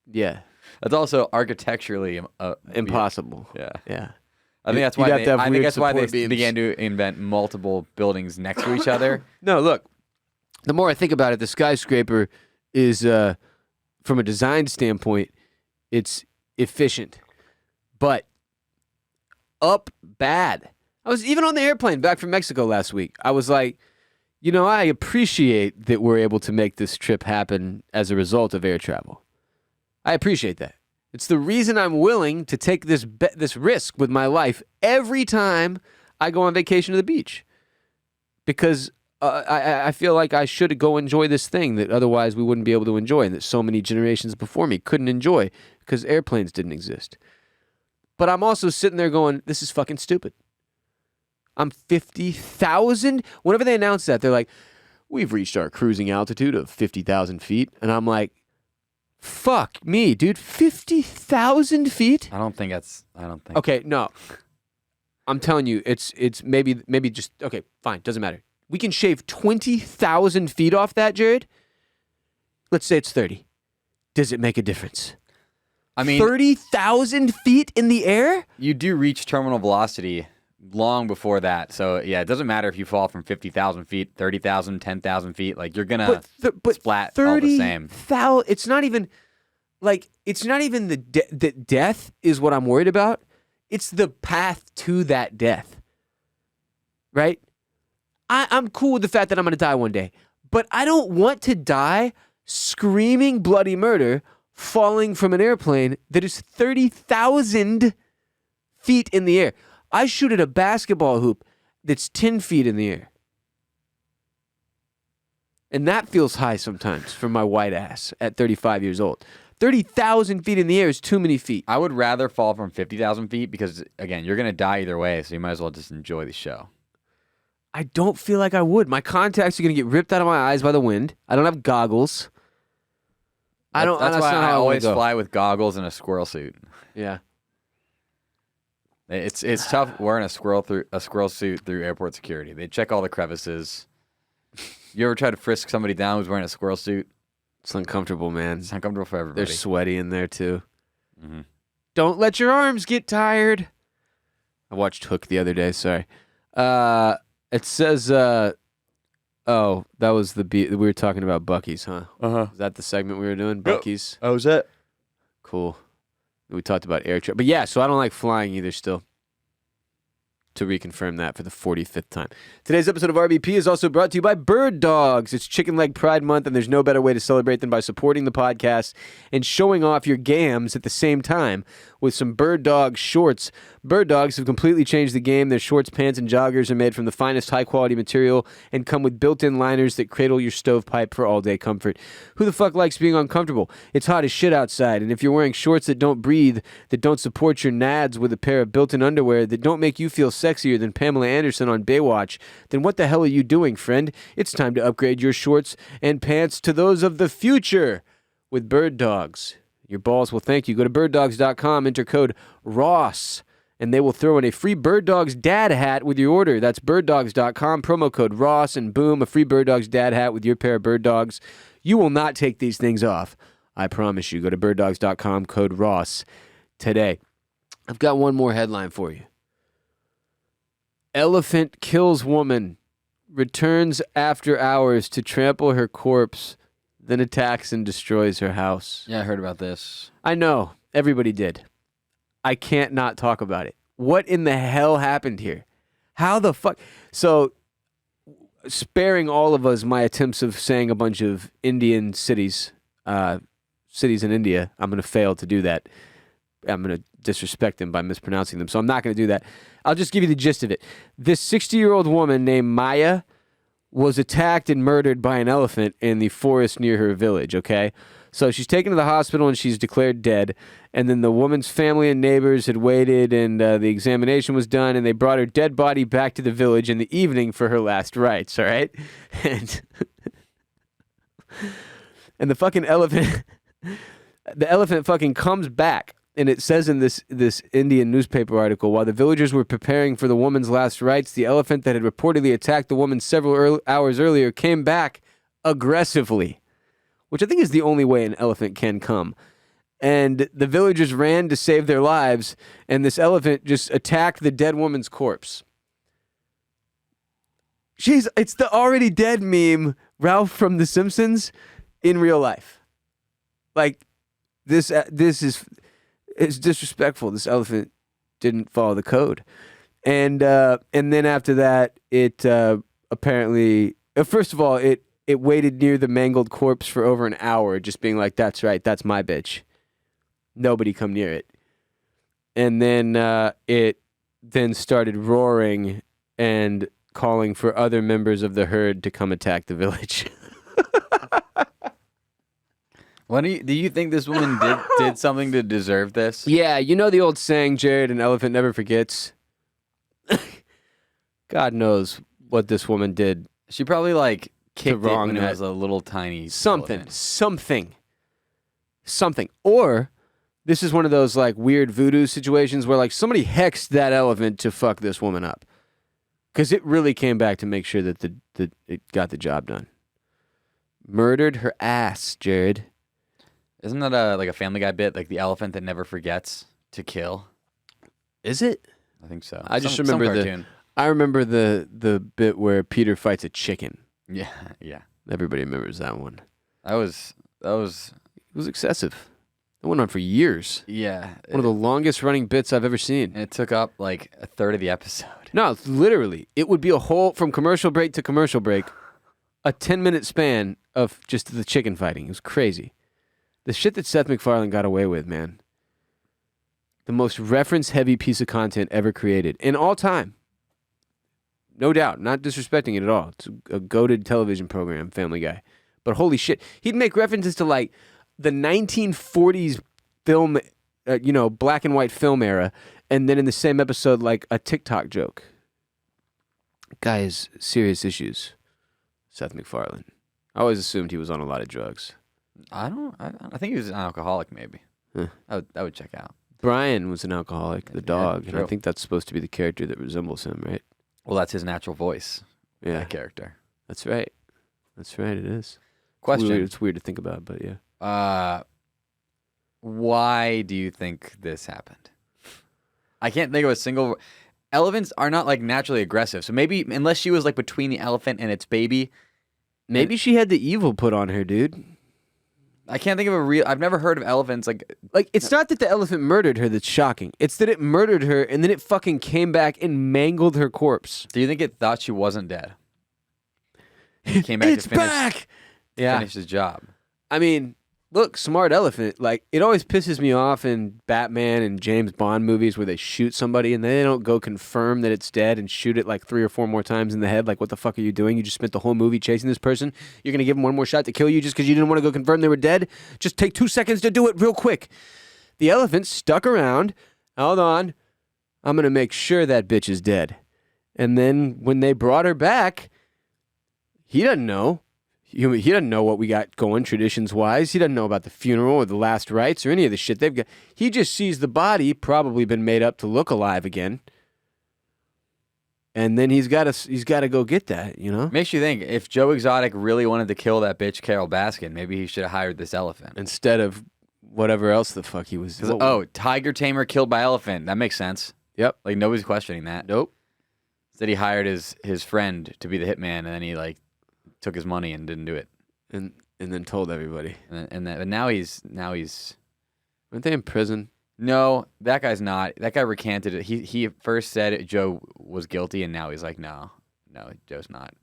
Yeah. That's also architecturally impossible. Yeah. Yeah. I think that's why they began to invent multiple buildings next to each other. No, look. The more I think about it, the skyscraper is, from a design standpoint, it's efficient. But up bad. I was even on the airplane back from Mexico last week. I was like, I appreciate that we're able to make this trip happen as a result of air travel. I appreciate that. It's the reason I'm willing to take this risk with my life every time I go on vacation to the beach. Because I feel like I should go enjoy this thing that otherwise we wouldn't be able to enjoy and that so many generations before me couldn't enjoy because airplanes didn't exist. But I'm also sitting there going, this is fucking stupid. I'm 50,000. Whenever they announce that, they're like, we've reached our cruising altitude of 50,000 feet. And I'm like, fuck me, dude. 50,000 feet? I don't think. Okay, no. I'm telling you, it's maybe just, okay, fine, doesn't matter. We can shave 20,000 feet off that, Jared. Let's say it's 30. Does it make a difference? I mean, 30,000 feet in the air? You do reach terminal velocity long before that. So, yeah, it doesn't matter if you fall from 50,000 feet, 30,000, 10,000 feet. Like, you're going to splat all the same. It's not even the death is what I'm worried about. It's the path to that death. Right? I'm cool with the fact that I'm going to die one day. But I don't want to die screaming bloody murder falling from an airplane that is 30,000 feet in the air. I shoot at a basketball hoop that's 10 feet in the air. And that feels high sometimes for my white ass at 35 years old. 30,000 feet in the air is too many feet. I would rather fall from 50,000 feet because, again, you're going to die either way, so you might as well just enjoy the show. I don't feel like I would. My contacts are going to get ripped out of my eyes by the wind. I don't have goggles. That's why not I how always wanna go. fly with goggles and a squirrel suit. Yeah. It's tough wearing a squirrel suit through airport security. They check all the crevices. You ever try to frisk somebody down who's wearing a squirrel suit? It's uncomfortable, man. It's uncomfortable for everybody. They're sweaty in there, too. Mm-hmm. Don't let your arms get tired. I watched Hook the other day, sorry. It says, that was the beat. We were talking about Buc-ee's, huh? Uh-huh. Is that the segment we were doing? Buc-ee's? Oh, is that? Cool. We talked about air travel. But yeah, so I don't like flying either still. To reconfirm that for the 45th time. Today's episode of RBP is also brought to you by Birddogs. It's Chicken Leg Pride Month, and there's no better way to celebrate than by supporting the podcast and showing off your gams at the same time with some Birddog shorts. Birddogs have completely changed the game. Their shorts, pants, and joggers are made from the finest high-quality material and come with built-in liners that cradle your stovepipe for all-day comfort. Who the fuck likes being uncomfortable? It's hot as shit outside, and if you're wearing shorts that don't breathe, that don't support your nads with a pair of built-in underwear, that don't make you feel sexier than Pamela Anderson on Baywatch, then what the hell are you doing, friend? It's time to upgrade your shorts and pants to those of the future with Birddogs. Your balls will thank you. Go to birddogs.com, enter code ROSS, and they will throw in a free Birddogs dad hat with your order. That's birddogs.com, promo code ROSS, and boom, a free Birddogs dad hat with your pair of Birddogs. You will not take these things off. I promise you. Go to birddogs.com, code ROSS today. I've got one more headline for you. Elephant kills woman, returns after hours to trample her corpse, then attacks and destroys her house. Yeah, I heard about this. I know. Everybody did. I can't not talk about it. What in the hell happened here? How the fuck? So, sparing all of us my attempts of saying a bunch of Indian cities in India, I'm going to fail to do that. I'm going to disrespect them by mispronouncing them. So I'm not going to do that. I'll just give you the gist of it. This 60-year-old woman named Maya was attacked and murdered by an elephant in the forest near her village, okay? So she's taken to the hospital and she's declared dead. And then the woman's family and neighbors had waited and the examination was done and they brought her dead body back to the village in the evening for her last rites, all right? And the fucking elephant, the elephant fucking comes back. And it says in this Indian newspaper article, while the villagers were preparing for the woman's last rites, the elephant that had reportedly attacked the woman several hours earlier came back aggressively, which I think is the only way an elephant can come. And the villagers ran to save their lives, and this elephant just attacked the dead woman's corpse. It's the already dead meme, Ralph from The Simpsons, in real life. Like, this is... It's disrespectful. This elephant didn't follow the code. And then after that, it apparently... first of all, it waited near the mangled corpse for over an hour, just being like, that's right, that's my bitch. Nobody come near it. And then it then started roaring and calling for other members of the herd to come attack the village. What do you think this woman did something to deserve this? Yeah, you know the old saying, Jared, an elephant never forgets? God knows what this woman did. She probably like kicked it when it that. was a little tiny Something. elephant. Or this is one of those like weird voodoo situations where like somebody hexed that elephant to fuck this woman up. Because it really came back to make sure that it got the job done. Murdered her ass, Jared. Isn't that like a Family Guy bit, like the elephant that never forgets to kill? Is it? I think so. I just some remember cartoon. I remember the bit where Peter fights a chicken. Yeah. Everybody remembers that one. That was. It was excessive. It went on for years. Yeah. One of the longest running bits I've ever seen. And it took up like a third of the episode. No, literally. It would be a whole, from commercial break to commercial break, a 10-minute span of just the chicken fighting. It was crazy. The shit that Seth MacFarlane got away with, man. The most reference-heavy piece of content ever created in all time. No doubt. Not disrespecting it at all. It's a goated television program, Family Guy. But holy shit. He'd make references to like the 1940s film, black and white film era. And then in the same episode, like a TikTok joke. Guy has serious issues. Seth MacFarlane. I always assumed he was on a lot of drugs. I think he was an alcoholic, maybe. Huh. I would check out. Brian was an alcoholic, the dog. Yeah, and I true. think that's supposed to be the character that resembles him, right? Well, that's his natural voice. Yeah. That character. That's right. That's right, it is. Question. It's weird to think about, but yeah. Why do you think this happened? I can't think of a single... Elephants are not, like, naturally aggressive. So maybe, unless she was, like, between the elephant and its baby... Maybe she had the evil put on her, dude. I can't think of a real... I've never heard of elephants, like... Like, it's not that the elephant murdered her that's shocking. It's that it murdered her, and then it fucking came back and mangled her corpse. Do you think it thought she wasn't dead? It came back It's to finish, back! finish his job. I mean, look, smart elephant. Like, it always pisses me off in Batman and James Bond movies where they shoot somebody and they don't go confirm that it's dead and shoot it like 3 or 4 more times in the head. Like, what the fuck are you doing? You just spent the whole movie chasing this person. You're going to give them one more shot to kill you just because you didn't want to go confirm they were dead? Just take 2 seconds to do it real quick. The elephant stuck around. Hold on. I'm going to make sure that bitch is dead. And then when they brought her back, he doesn't know. He doesn't know what we got going traditions-wise. He doesn't know about the funeral or the last rites or any of the shit they've got. He just sees the body, probably been made up to look alive again. And then he's got to go get that, you know? Makes you think, if Joe Exotic really wanted to kill that bitch Carol Baskin, maybe he should have hired this elephant. Instead of whatever else the fuck he was. Tiger tamer killed by elephant. That makes sense. Yep. Like, nobody's questioning that. Nope. Instead, he hired his friend to be the hitman, and then he, like, took his money and didn't do it. And then told everybody. And now he's... Aren't they in prison? No, that guy's not. That guy recanted it. He first said Joe was guilty, and now he's like, no, Joe's not.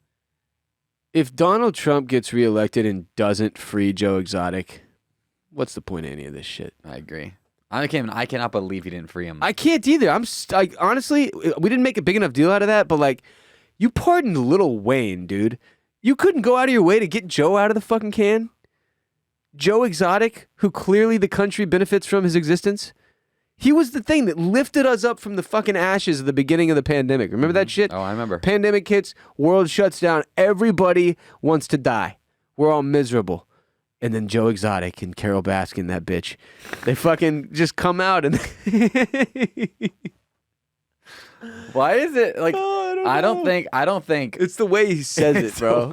If Donald Trump gets reelected and doesn't free Joe Exotic, what's the point of any of this shit? I agree. I cannot believe he didn't free him. I can't either. Honestly, we didn't make a big enough deal out of that, but like, you pardoned Lil Wayne, dude. You couldn't go out of your way to get Joe out of the fucking can? Joe Exotic, who clearly the country benefits from his existence? He was the thing that lifted us up from the fucking ashes at the beginning of the pandemic. Remember that shit? Oh, I remember. Pandemic hits, world shuts down, everybody wants to die. We're all miserable. And then Joe Exotic and Carol Baskin, that bitch, they fucking just come out and... Why is it like? I don't think it's the way he says it, bro.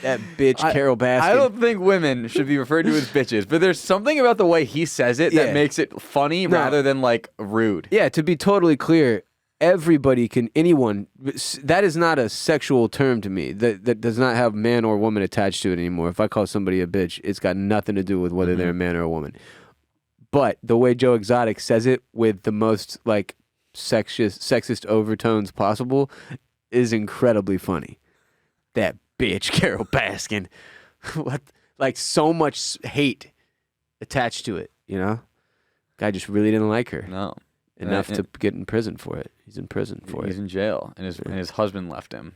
That bitch, Carol Baskin. I don't think women should be referred to as bitches, but there's something about the way he says it that makes it funny rather than like rude. Yeah, to be totally clear, anyone, that is not a sexual term to me. That does not have man or woman attached to it anymore. If I call somebody a bitch, it's got nothing to do with whether they're a man or a woman. But the way Joe Exotic says it with the most like sexist overtones possible is incredibly funny. That bitch, Carol Baskin. What? Like so much hate attached to it, you know? Guy just really didn't like her. No. Enough to get in prison for it. He's in prison for it. He's in jail, and his husband left him.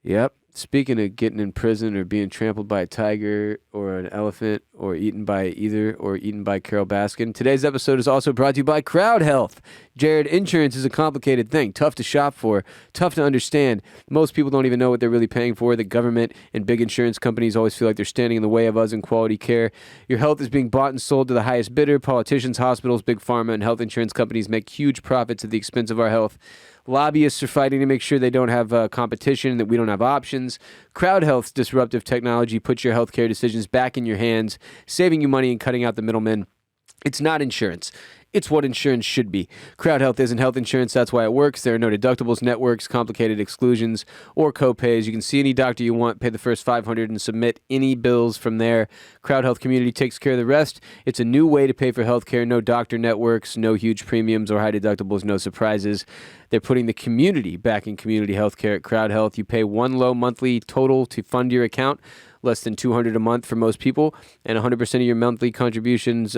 Yep. Speaking of getting in prison or being trampled by a tiger or an elephant or eaten by Carol Baskin, today's episode is also brought to you by CrowdHealth. Jared, insurance is a complicated thing, tough to shop for, tough to understand. Most people don't even know what they're really paying for. The government and big insurance companies always feel like they're standing in the way of us in quality care. Your health is being bought and sold to the highest bidder. Politicians, hospitals, big pharma, and health insurance companies make huge profits at the expense of our health. Lobbyists are fighting to make sure they don't have competition, that we don't have options. CrowdHealth's disruptive technology puts your healthcare decisions back in your hands, saving you money and cutting out the middlemen. It's not insurance. It's what insurance should be. CrowdHealth isn't health insurance. That's why it works. There are no deductibles, networks, complicated exclusions, or copays. You can see any doctor you want, pay the first $500, and submit any bills from there. CrowdHealth Community takes care of the rest. It's a new way to pay for healthcare. No doctor networks, no huge premiums or high deductibles, no surprises. They're putting the community back in community healthcare at CrowdHealth. You pay one low monthly total to fund your account, less than $200 a month for most people, and 100% of your monthly contributions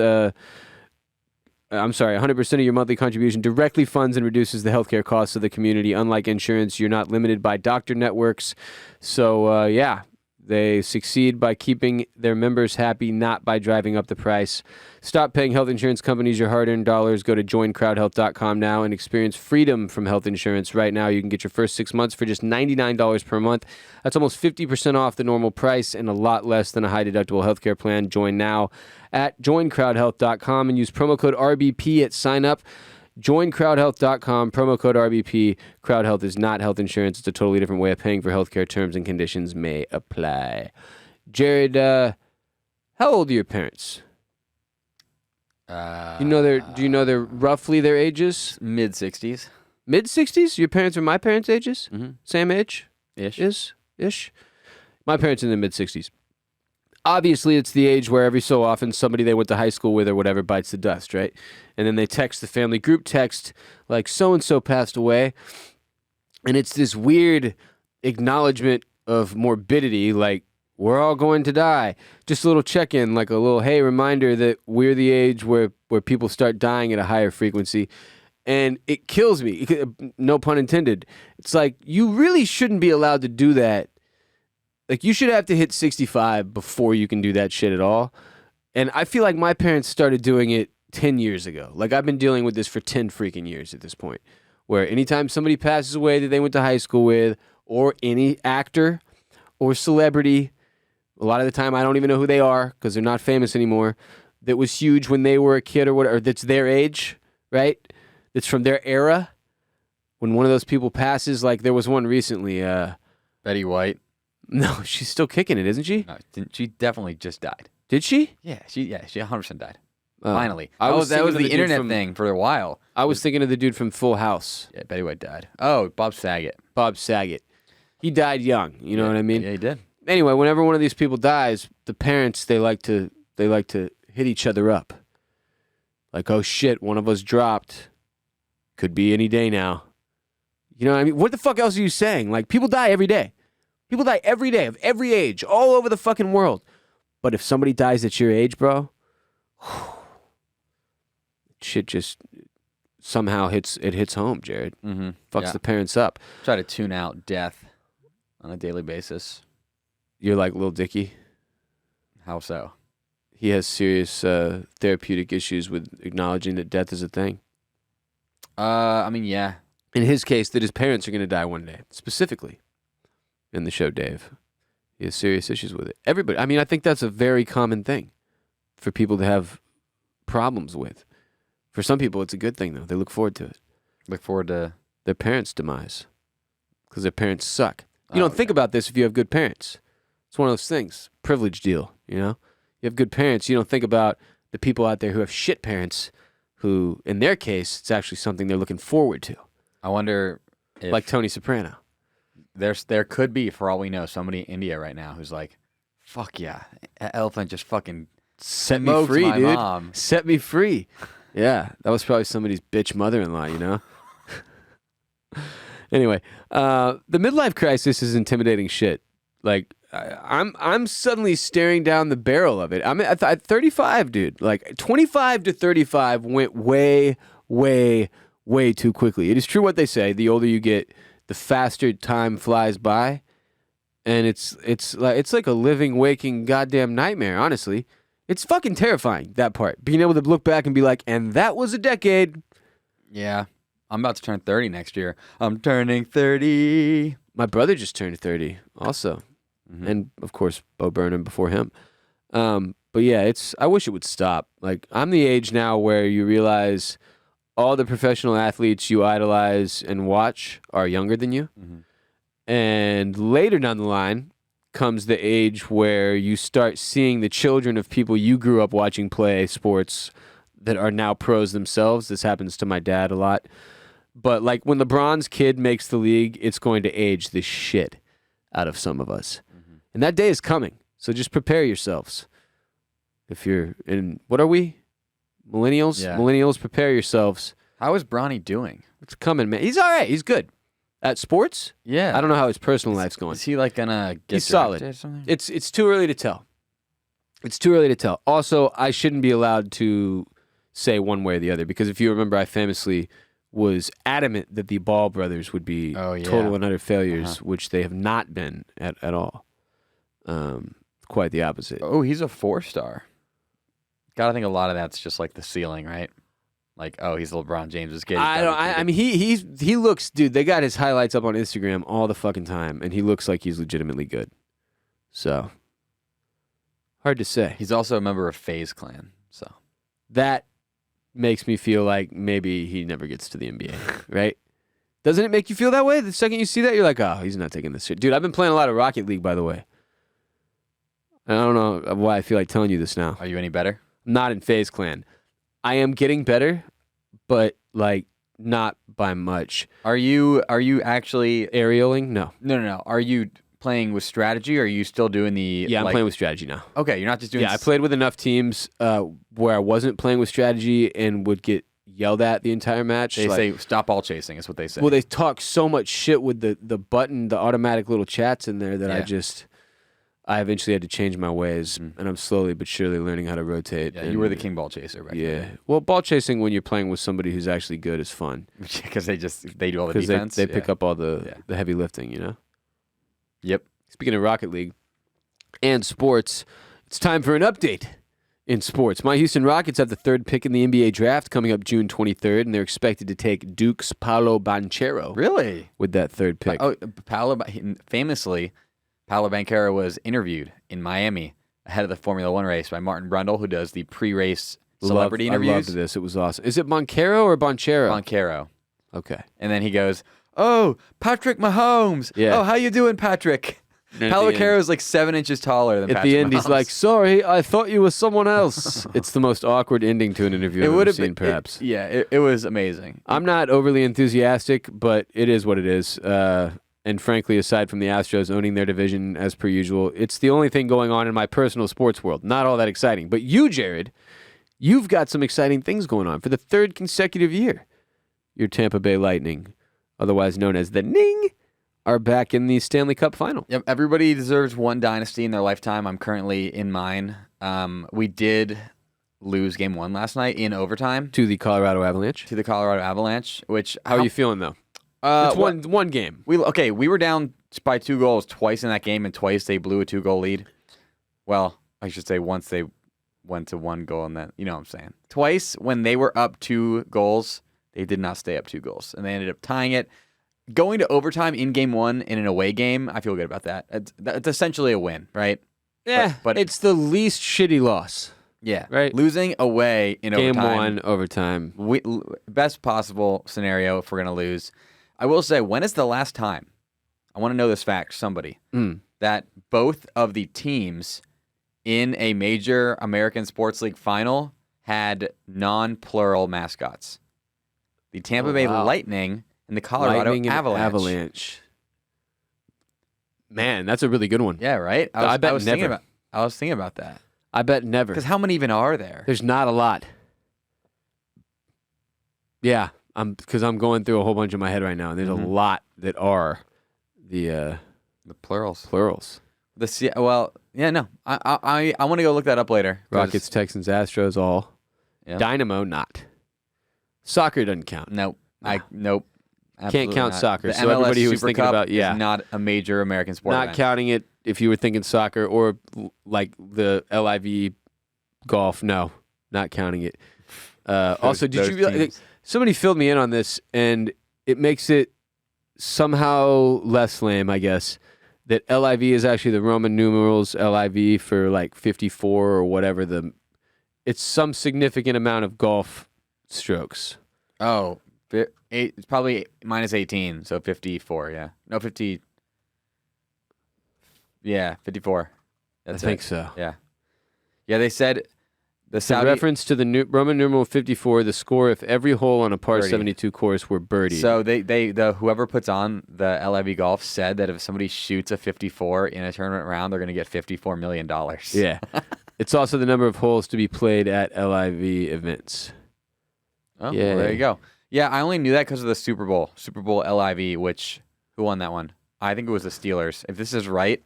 100% of your monthly contribution directly funds and reduces the healthcare costs of the community. Unlike insurance, you're not limited by doctor networks. So, they succeed by keeping their members happy, not by driving up the price. Stop paying health insurance companies your hard-earned dollars. Go to joincrowdhealth.com now and experience freedom from health insurance. Right now, you can get your first 6 months for just $99 per month. That's almost 50% off the normal price and a lot less than a high-deductible healthcare plan. Join now at joincrowdhealth.com and use promo code RBP at sign-up. JoinCrowdHealth.com, promo code RBP. CrowdHealth is not health insurance. It's a totally different way of paying for healthcare. Terms and conditions may apply. Jared, how old are your parents? Do you know their roughly their ages? Mid-60s. Mid-60s? Your parents are my parents' ages? Mm-hmm. Same age? Ish. My parents are in the mid-60s. Obviously, it's the age where every so often somebody they went to high school with or whatever bites the dust, right? And then they text the family group text like so-and-so passed away. And it's this weird acknowledgement of morbidity, like we're all going to die. Just a little check-in, like a little, hey, reminder that we're the age where people start dying at a higher frequency. And it kills me, no pun intended. It's like you really shouldn't be allowed to do that. Like, you should have to hit 65 before you can do that shit at all. And I feel like my parents started doing it 10 years ago. Like, I've been dealing with this for 10 freaking years at this point, where anytime somebody passes away that they went to high school with, or any actor or celebrity, a lot of the time I don't even know who they are because they're not famous anymore, that was huge when they were a kid or whatever, that's their age, right? That's from their era. When one of those people passes, like there was one recently. Betty White. No, she's still kicking it, isn't she? No, she definitely just died. Did she? Yeah, she 100% died. Oh. Finally. I was that was thinking of the the dude internet from- thing for a while. I was thinking of the dude from Full House, Yeah, Betty White died. Oh, Bob Saget. Bob Saget. He died young. You know what I mean? Yeah, he did. Anyway, whenever one of these people dies, the parents they like to hit each other up. Like, oh shit, one of us dropped. Could be any day now. You know what I mean? What the fuck else are you saying? Like, people die every day. People die every day of every age, all over the fucking world. But if somebody dies at your age, bro, shit just somehow hits home, Jared. Mm-hmm. Fucks the parents up. Try to tune out death on a daily basis. You're like Lil Dicky. How so? He has serious therapeutic issues with acknowledging that death is a thing. I mean, yeah. In his case, that his parents are going to die one day, specifically in the show Dave. He has serious issues with it. Everybody, I mean, I think that's a very common thing for people to have problems with. For some people, it's a good thing, though. They look forward to it. Look forward to their parents' demise because their parents suck. You don't think about this if you have good parents. It's one of those things. Privilege deal, you know? You have good parents. You don't think about the people out there who have shit parents who, in their case, it's actually something they're looking forward to. I wonder if... Like Tony Soprano. There could be, for all we know, somebody in India right now who's like, fuck yeah, that elephant just fucking set me smoked free, my dude. mom. Set me free. Yeah, that was probably somebody's bitch mother-in-law, you know? Anyway, the midlife crisis is intimidating shit. Like, I'm suddenly staring down the barrel of it. I'm at 35, dude. Like, 25 to 35 went way, way, way too quickly. It is true what they say. The older you get, the faster time flies by. And it's like a living, waking goddamn nightmare, honestly. It's fucking terrifying, that part. Being able to look back and be like, and that was a decade. Yeah. I'm about to turn 30 next year. I'm turning 30. My brother just turned 30 also. Mm-hmm. And, of course, Bo Burnham before him. But, yeah, I wish it would stop. Like, I'm the age now where you realize all the professional athletes you idolize and watch are younger than you. Mm-hmm. And later down the line comes the age where you start seeing the children of people you grew up watching play sports that are now pros themselves. This happens to my dad a lot. But, like, when LeBron's kid makes the league, it's going to age the shit out of some of us. Mm-hmm. And that day is coming. So just prepare yourselves. If you're in, what are we? Millennials? Yeah. Millennials, prepare yourselves. How is Bronny doing? It's coming, man. He's all right. He's good. At sports? Yeah. I don't know how his personal life's going. Is he, like, going to get He's solid. Or something? It's too early to tell. It's too early to tell. Also, I shouldn't be allowed to say one way or the other. Because if you remember, I famously was adamant that the Ball brothers would be total and utter failures, which they have not been at all. Quite the opposite. Oh, he's a 4-star. Gotta think a lot of that's just like the ceiling, right? Like, oh, he's LeBron James' kid. I mean, he looks, dude. They got his highlights up on Instagram all the fucking time, and he looks like he's legitimately good. So hard to say. He's also a member of FaZe Clan, so that makes me feel like maybe he never gets to the NBA, right? Doesn't it make you feel that way? The second you see that, you're like, oh, he's not taking this shit. Dude, I've been playing a lot of Rocket League, by the way. I don't know why I feel like telling you this now. Are you any better? I'm not in FaZe Clan. I am getting better, but like not by much. Are you actually aerialing? No. No. Are you playing with strategy, or are you still doing the... Yeah, I'm playing with strategy now. Okay, you're not just doing... Yeah, I played with enough teams where I wasn't playing with strategy and would get yelled at the entire match. They say stop ball chasing is what they say. Well, they talk so much shit with the button, the automatic little chats in there that I eventually had to change my ways, and I'm slowly but surely learning how to rotate. Yeah, you were the king ball chaser back then. Yeah. Well, ball chasing when you're playing with somebody who's actually good is fun. Because they do all the defense. They pick up all the heavy lifting, you know? Yep. Speaking of Rocket League and sports, it's time for an update in sports. My Houston Rockets have the 3rd pick in the NBA draft coming up June 23rd, and they're expected to take Duke's Paolo Banchero. Really? With that 3rd pick. Famously, Paolo Banchero was interviewed in Miami ahead of the Formula One race by Martin Brundle, who does the pre-race celebrity interviews. I loved this. It was awesome. Is it Banchero or Banchero? Banchero. Okay. And then he goes, "Oh, Patrick Mahomes. Yeah. Oh, how you doing, Patrick?" Paolo Banchero is like 7 inches taller than Patrick Mahomes. At the end, he's like, "Sorry, I thought you were someone else." It's the most awkward ending to an interview I've ever seen, perhaps. It was amazing. I'm not overly enthusiastic, but it is what it is. And frankly, aside from the Astros owning their division as per usual, it's the only thing going on in my personal sports world. Not all that exciting. But you, Jared, you've got some exciting things going on for the 3rd consecutive year. Your Tampa Bay Lightning, otherwise known as the Ning, are back in the Stanley Cup final. Yep, everybody deserves one dynasty in their lifetime. I'm currently in mine. We did lose game 1 last night in overtime. To the Colorado Avalanche? To the Colorado Avalanche, which... How are you feeling, though? It's one game. We were down by 2 goals twice in that game, and twice they blew a 2-goal lead. Well, I should say once they went to 1 goal, and then, you know what I'm saying. Twice, when they were up 2 goals, they did not stay up 2 goals, and they ended up tying it. Going to overtime in game 1 in an away game, I feel good about that. It's essentially a win, right? Yeah, but it's the least shitty loss. Yeah, right. Losing away in game overtime. Game 1 overtime. Best possible scenario if we're going to lose. I will say, when is the last time, I want to know this fact, somebody, that both of the teams in a major American Sports League final had non-plural mascots? The Tampa Bay Lightning and the Colorado Avalanche. Man, that's a really good one. Yeah, right? I bet never. I was thinking about that. I bet never. Because how many even are there? There's not a lot. Yeah. Because I'm going through a whole bunch in my head right now, and there's a lot that are the plurals. Plurals. I want to go look that up later. Rockets, Texans, Astros, all. Yep. Dynamo, not. Soccer doesn't count. Nope. Nope. Can't count not. soccer. The So MLS everybody who was Super thinking Cup about is not a major American sport. Not event. counting it if you were thinking soccer or like the LIV golf. No, not counting it. Also, did you realize? Somebody filled me in on this, and it makes it somehow less lame, I guess, that LIV is actually the Roman numerals LIV for like 54 or whatever. It's some significant amount of golf strokes. Oh, it's probably minus 18, so 54, yeah. No, 50. Yeah, 54. I think so. Yeah. Yeah, they said... The reference to the Roman numeral 54, the score if every hole on a par 72 course were birdied. So whoever puts on the LIV golf said that if somebody shoots a 54 in a tournament round, they're going to get $54 million. Yeah. It's also the number of holes to be played at LIV events. Oh, yeah. Well, there you go. Yeah, I only knew that because of the Super Bowl LIV, who won that one? I think it was the Steelers. If this is right,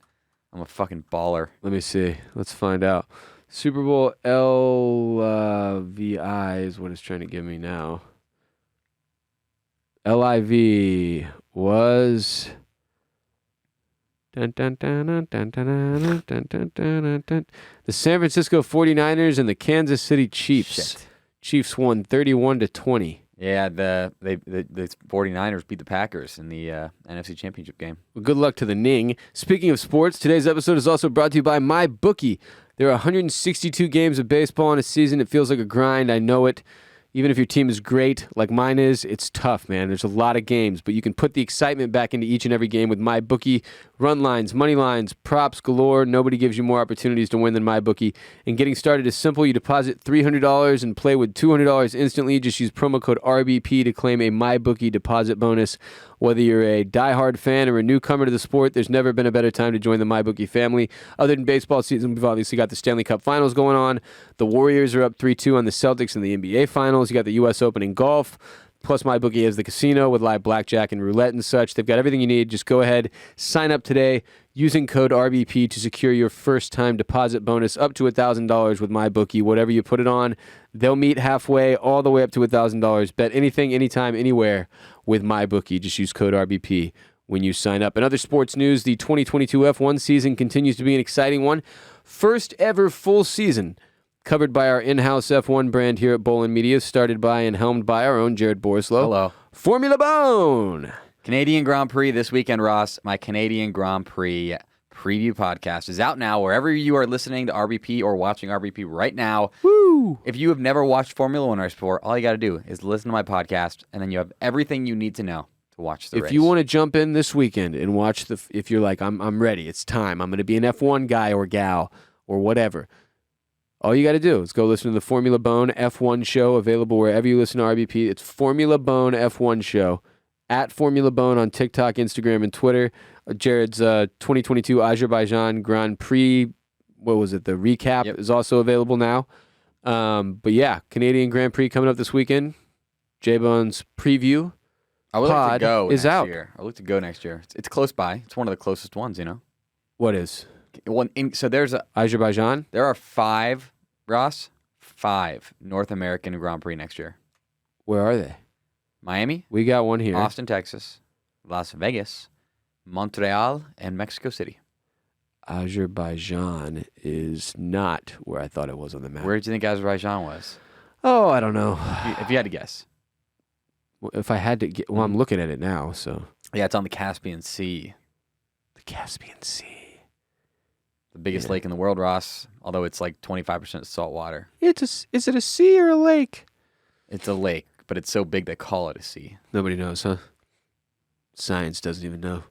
I'm a fucking baller. Let me see. Let's find out. Super Bowl LVI is what it's trying to give me now. LIV was... Dun, dun, dun, dun, dun, dun, dun, dun, dun, dun, dun. The San Francisco 49ers and the Kansas City Chiefs. Shit. Chiefs won 31-20. Yeah, the 49ers beat the Packers in the NFC Championship game. Well, good luck to the Ning. Speaking of sports, today's episode is also brought to you by MyBookie. There are 162 games of baseball in a season. It feels like a grind. I know it. Even if your team is great, like mine is, it's tough, man. There's a lot of games, but you can put the excitement back into each and every game with MyBookie. Run lines, money lines, props galore. Nobody gives you more opportunities to win than MyBookie. And getting started is simple. You deposit $300 and play with $200 instantly. Just use promo code RBP to claim a MyBookie deposit bonus. Whether you're a diehard fan or a newcomer to the sport, there's never been a better time to join the MyBookie family. Other than baseball season, we've obviously got the Stanley Cup Finals going on. The Warriors are up 3-2 on the Celtics in the NBA Finals. You got the U.S. Open in golf. Plus, MyBookie has the casino with live blackjack and roulette and such. They've got everything you need. Just go ahead, sign up today using code RBP to secure your first-time deposit bonus up to $1,000 with MyBookie. Whatever you put it on, they'll meet halfway all the way up to $1,000. Bet anything, anytime, anywhere with MyBookie. Just use code RBP when you sign up. In other sports news, the 2022 F1 season continues to be an exciting one. First ever full season covered by our in-house F1 brand here at Bolen Media, started by and helmed by our own Jared Borislow. Hello. Formula Bone. Canadian Grand Prix this weekend, Ross. My Canadian Grand Prix preview podcast is out now wherever you are listening to RBP or watching RBP right now. Woo! If you have never watched Formula One race before, all you got to do is listen to my podcast, and then you have everything you need to know to watch the race. If you want to jump in this weekend and watch if you're like, I'm ready, it's time, I'm going to be an F1 guy or gal or whatever, all you got to do is go listen to the Formula Bone F1 show, available wherever you listen to RBP. It's Formula Bone F1 show, at Formula Bone on TikTok, Instagram, and Twitter. Jared's 2022 Azerbaijan Grand Prix, what was it, the recap is also available now. But yeah, Canadian Grand Prix coming up this weekend. J-Bone's preview I would like to pod go is next out. year. I would like to go next year. It's close by. It's one of the closest ones, you know? What is? So Azerbaijan? there are 5 North American Grand Prix next year. Where are they? Miami, We got one here. Austin, Texas, Las Vegas, Montreal, and Mexico City. Azerbaijan is not where I thought it was on the map. Where did you think Azerbaijan was? Oh, I don't know. If you had to guess. If I had to get, well, I'm looking at it now, so. Yeah, it's on the Caspian Sea. The Caspian Sea. The biggest lake in the world, Ross, although it's like 25% salt water. Is it a sea or a lake? It's a lake, but it's so big they call it a sea. Nobody knows, huh? Science doesn't even know.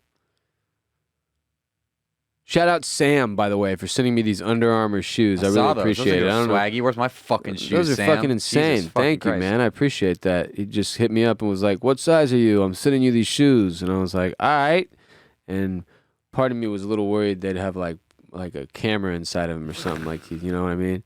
Shout out Sam, by the way, for sending me these Under Armour shoes. I really saw those. appreciate Those it. are I don't know. swaggy. Where's my fucking shoes, Those are Sam? fucking insane. Jesus fucking Thank you, Christ. man. I appreciate that. He just hit me up and was like, "What size are you? I'm sending you these shoes." And I was like, "All right." And part of me was a little worried they'd have like a camera inside of them or something. Like, you know what I mean?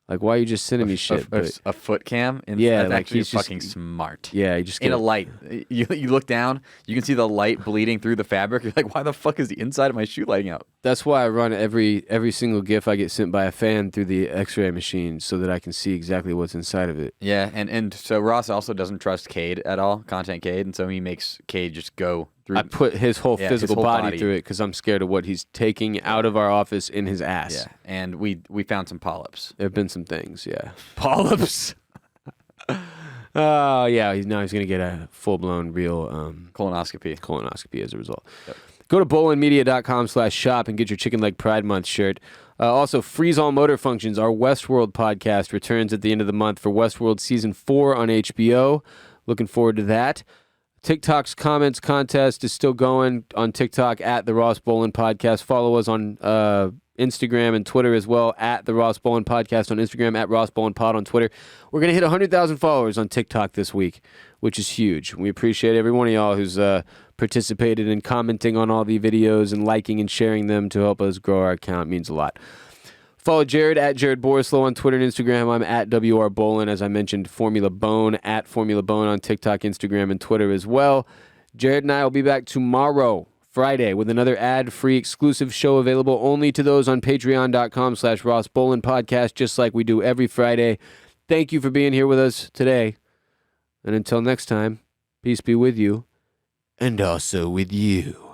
Like, why are you just sending me shit? A foot cam? Yeah, that's like actually he's just- fucking smart. Yeah, you just In get a light. You look down, you can see the light bleeding through the fabric. You're like, why the fuck is the inside of my shoe lighting up? That's why I run every single GIF I get sent by a fan through the X-ray machine so that I can see exactly what's inside of it. Yeah, and so Ross also doesn't trust Cade at all, Content Cade, and so he makes Cade just go through. I put his whole Yeah, his physical whole body body. through it because I'm scared of what he's taking out of our office in his ass. Yeah, and we found some polyps. There have been some things, yeah. Polyps. Oh, yeah. He's going to get a full-blown real Colonoscopy. as a result. Yep. Go to bolenmedia.com/shop and get your Chicken Leg Pride Month shirt. Also, Freeze All Motor Functions, our Westworld podcast, returns at the end of the month for Westworld Season 4 on HBO. Looking forward to that. TikTok's comments contest is still going on TikTok at the Ross Bolen Podcast. Follow us on Instagram and Twitter as well, at the Ross Bolen Podcast on Instagram, at Ross Bolen Pod on Twitter. We're going to hit 100,000 followers on TikTok this week, which is huge. We appreciate every one of y'all who's participated in commenting on all the videos and liking and sharing them to help us grow our account. It means a lot. Follow Jared at Jared Borislow on Twitter and Instagram. I'm at WR Bolen. As I mentioned, Formula Bone at Formula Bone on TikTok, Instagram, and Twitter as well. Jared and I will be back tomorrow Friday with another ad-free exclusive show available only to those on patreon.com/Ross Bolen podcast, just like we do every Friday. Thank you for being here with us today. And until next time, peace be with you and also with you.